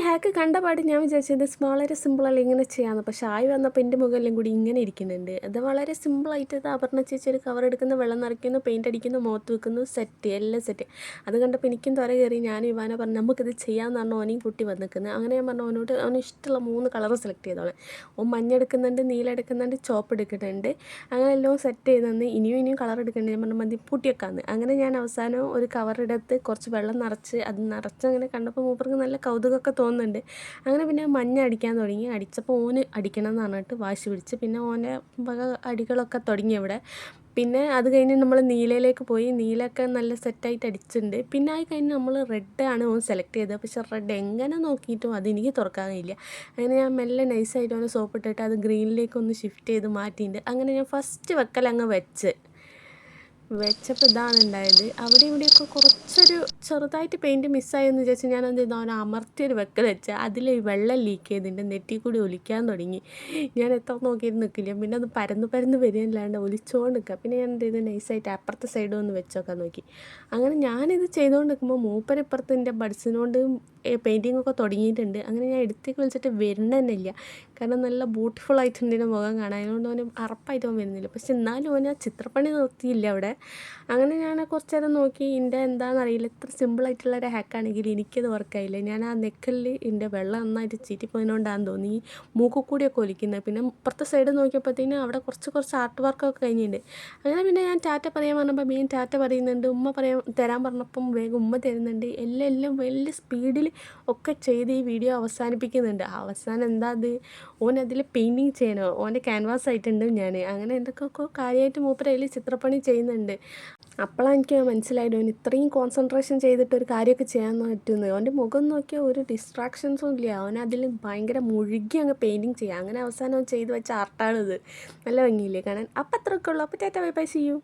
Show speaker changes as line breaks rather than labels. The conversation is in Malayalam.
ഹാക്ക് കണ്ടപാട് ഞാൻ വിചാരിച്ചത് വളരെ സിമ്പിളല്ല ഇങ്ങനെ ചെയ്യാമെന്ന്. പക്ഷേ ആയി വന്നപ്പോൾ എൻ്റെ മുഖമെല്ലാം കൂടി ഇങ്ങനെ ഇരിക്കുന്നുണ്ട്. അത് വളരെ സിമ്പിളായിട്ട് ഇത് അപർണ ചേച്ചി ഒരു കവർ എടുക്കുന്നു, വെള്ളം നിറയ്ക്കുന്നു, പെയിൻ്റ് അടിക്കുന്നു, മുഖത്ത് വെക്കുന്നു, സെറ്റ് എല്ലാം സെറ്റ്. അത് കണ്ടപ്പോൾ എനിക്കും ത്വര കയറി. ഞാൻ ഇവാനെ പറഞ്ഞു നമുക്കിത് ചെയ്യാമെന്ന് പറഞ്ഞാൽ ഓനെയും കുട്ടി വന്നിക്കുന്നത്. അങ്ങനെ ഞാൻ പറഞ്ഞു അവനോട് അവന് ഇഷ്ടമുള്ള 3 കളർ സെലക്ട് ചെയ്തോളെ. ഓൻ മഞ്ഞ എടുക്കുന്നുണ്ട്, നീല എടുക്കുന്നുണ്ട്, ചോപ്പ് എടുക്കുന്നുണ്ട്. അങ്ങനെ എല്ലാം സെറ്റ് ചെയ്ത് തന്ന് ഇനിയും കളർ എടുക്കുന്നുണ്ട്. ഞാൻ പറഞ്ഞു മതി പൂട്ടിയൊക്കാന്ന്. അങ്ങനെ ഞാൻ അവസാനം ഒരു കവർ എടുത്ത് കുറച്ച് വെള്ളം നിറച്ച് അത് നിറച്ചങ്ങനെ കണ്ടപ്പോൾ മൂപ്പർക്ക് നല്ല കൗതുകമൊക്കെ തോന്നുന്നുണ്ട്. അങ്ങനെ പിന്നെ മഞ്ഞ അടിക്കാൻ തുടങ്ങി. അടിച്ചപ്പോൾ ഓന് അടിക്കണം എന്ന് പറഞ്ഞിട്ട് വാശി പിടിച്ച് പിന്നെ ഓൻ്റെ വക അടികളൊക്കെ തുടങ്ങി അവിടെ. പിന്നെ അത് കഴിഞ്ഞ് നമ്മൾ നീലയിലേക്ക് പോയി. നീലയൊക്കെ നല്ല സെറ്റായിട്ട് അടിച്ചിട്ടുണ്ട്. പിന്നെ അത് കഴിഞ്ഞ് നമ്മൾ റെഡ് ആണ് ഓൻ സെലക്ട് ചെയ്തത്. പക്ഷേ റെഡ് എങ്ങനെ നോക്കിയിട്ടും അതെനിക്ക് തുറക്കാൻ കഴിയില്ല. അങ്ങനെ ഞാൻ മെല്ലെ നൈസായിട്ട് ഓനെ സോപ്പിട്ടിട്ട് അത് ഗ്രീനിലേക്ക് ഒന്ന് ഷിഫ്റ്റ് ചെയ്ത് മാറ്റിയിട്ടുണ്ട്. അങ്ങനെ ഞാൻ ഫസ്റ്റ് വെക്കലങ്ങ് വെച്ചപ്പോൾ ഇതാണ് ഉണ്ടായത്. അവിടെ ഇവിടെയൊക്കെ കുറച്ചൊരു ചെറുതായിട്ട് പെയിൻറ്റ് മിസ്സായെന്ന് വിചാരിച്ച് ഞാൻ എന്ത് ചെയ്തു, അവനെ അമർത്തിയൊരു വെക്കൽ വെച്ച് അതിൽ വെള്ളം ലീക്ക് ചെയ്തിട്ട് നെറ്റി കൂടി ഒലിക്കാൻ തുടങ്ങി. ഞാൻ എത്ര നോക്കിയിട്ട് നിൽക്കില്ല. പിന്നെ അത് പരന്ന് വരികയല്ലാണ്ട് ഒലിച്ചുകൊണ്ട് നിൽക്കുക. പിന്നെ ഞാൻ എന്ത് ചെയ്തു, നൈസായിട്ട് അപ്പുറത്തെ സൈഡ് ഒന്ന് വെച്ചൊക്കെ നോക്കി. അങ്ങനെ ഞാനിത് ചെയ്തുകൊണ്ട് നിൽക്കുമ്പോൾ മൂപ്പരിപ്പുറത്ത് എൻ്റെ ബഡ്സിനോണ്ട് പെയിൻറ്റിങ് ഒക്കെ തുടങ്ങിയിട്ടുണ്ട്. അങ്ങനെ ഞാൻ എടുത്തേക്ക് വിളിച്ചിട്ട് വരുന്നതന്നെ. കാരണം നല്ല ബ്യൂട്ടിഫുൾ ആയിട്ടുണ്ട് എൻ്റെ മുഖം കാണാൻ. അതുകൊണ്ട് അവന് അറപ്പായിട്ട് അവൻ വരുന്നില്ല. പക്ഷെ എന്നാലും അവൻ ആ ചിത്രപ്പണി നിർത്തിയില്ല അവിടെ. അങ്ങനെ ഞാൻ കുറച്ച് നേരം നോക്കി. എൻ്റെ എന്താണെന്നറിയില്ല, ഇത്ര സിമ്പിളായിട്ടുള്ളൊരു ഹാക്കാണെങ്കിൽ എനിക്കത് വർക്കായില്ല. ഞാൻ ആ നെക്കലിൽ എൻ്റെ വെള്ളം നന്നായിട്ട് ചീറ്റിപ്പോയതുകൊണ്ടാണെന്ന് തോന്നി മൂക്കിൽ കൂടിയൊക്കെ ഒലിക്കുന്നത്. പിന്നെ ഇപ്പുറത്തെ സൈഡ് നോക്കിയപ്പോഴത്തേനും അവിടെ കുറച്ച് ആർട്ട് വർക്കൊക്കെ കഴിഞ്ഞിട്ടുണ്ട്. അങ്ങനെ പിന്നെ ഞാൻ ടാറ്റ പറയാൻ പറഞ്ഞപ്പോൾ മീൻ ടാറ്റ പറയുന്നുണ്ട്. ഉമ്മ തരാൻ പറഞ്ഞപ്പം വേഗം ഉമ്മ തരുന്നുണ്ട്. എല്ലാം വലിയ സ്പീഡിൽ ഒക്കെ ചെയ്ത് ഈ വീഡിയോ അവസാനിപ്പിക്കുന്നുണ്ട്. അവസാനം എന്താ അത്, ഓൻ അതിൽ പെയിൻറ്റിങ് ചെയ്യണോ, ഓൻ്റെ ക്യാൻവാസ് ആയിട്ടുണ്ട് ഞാൻ. അങ്ങനെ എന്തൊക്കെയൊക്കെ കാര്യമായിട്ട് മൂപ്പരയിൽ ചിത്രപ്പണി ചെയ്യുന്നുണ്ട്. അപ്പോഴാണ് എനിക്ക് മനസ്സിലായത് ഓൻ ഇത്രയും കോൺസെൻട്രേഷൻ ചെയ്തിട്ട് ഒരു കാര്യമൊക്കെ ചെയ്യാൻ പറ്റുന്നത്. അവൻ്റെ മുഖം നോക്കിയാൽ ഒരു ഡിസ്ട്രാക്ഷൻസും ഇല്ല. അവനതിൽ ഭയങ്കര മുഴുകി അങ്ങ് പെയിൻറ്റിങ് ചെയ്യുക. അങ്ങനെ അവസാനം അവൻ ചെയ്ത് വെച്ച ആർട്ടാണിത്. നല്ല ഭംഗിയില്ലേ കാണാൻ. അപ്പം അത്രയൊക്കെ ഉള്ളൂ. അപ്പോൾ tata bye bye, see U.